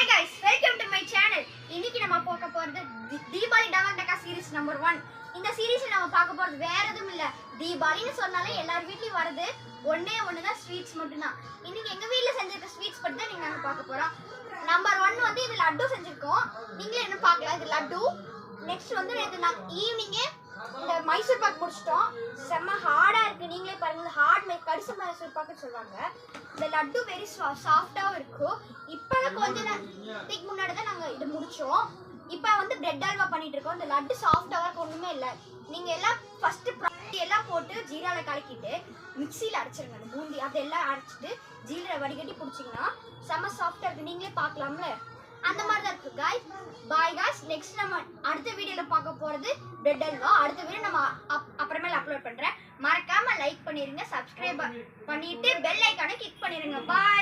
Hi guys, welcome to my channel. இன்னைக்கு நம்ம பார்க்க போறது தீபாவளி டவண்டக்கா சீரிஸ் நம்பர் 1. இந்த சீரிஸ்ல நம்ம பார்க்க போறது வேற எதுவும் இல்ல. தீபாவளின்னு சொன்னாலே எல்லார் வீட்லயும் வருது ஒண்ணே தான் ஸ்வீட்ஸ் மட்டும்தான். இன்னைக்கு எங்க வீட்ல செஞ்சிருக்க ஸ்வீட்ஸ் பத்தி தான் நாங்க பார்க்க போறோம். நம்பர் 1 வந்து இது லட்டு செஞ்சிருக்கோம். நீங்களே என்ன பார்க்கலாம், இது லட்டு. நெக்ஸ்ட் வந்து நேத்து நான் ஈவினிங்கே இந்த மைசூர் பாக் முடிச்சிட்டோம். செம்ம ஹார்டா இருக்கு, நீங்களே பாருங்க. ஹார்ட் கடிச மைசூர் பாக்குன்னு சொல்லுவாங்க. இந்த லட்டு வெரி சாஃப்டாவும் இருக்கும். இப்பதான் கொஞ்ச நேரத்துக்கு முன்னாடி தான் நாங்க இது முடிச்சோம். இப்போ வந்து பிரெட் அல்வா பண்ணிட்டு இருக்கோம். இந்த லட்டு சாஃப்டாவா இருக்க ஒண்ணுமே இல்லை. நீங்க எல்லாம் ஃபர்ஸ்ட் எல்லாம் போட்டு ஜீரால கலக்கிட்டு மிக்சியில அரைச்சிருங்க. அந்த பூந்தி அதெல்லாம் அரைச்சிட்டு ஜீரா வடிகட்டி பிடிச்சிங்கன்னா செம்ம சாஃப்டா இருக்கு. நீங்களே பார்க்கலாம்ல, அந்த மாதிரி தான் இருக்கு. Guys bye guys. நெக்ஸ்ட் நம்ம அடுத்த வீடியோல பார்க்க போறது பிரெட் அல்வா. அடுத்த வீடியோ நம்ம அப்புறமேல அப்லோட் பண்றேன். மறக்காம லைக் பண்ணிருங்க, சப்ஸ்கிரைப் பண்ணிட்டு பெல் ஐகானை கிளிக் பண்ணிருங்க. பாய்.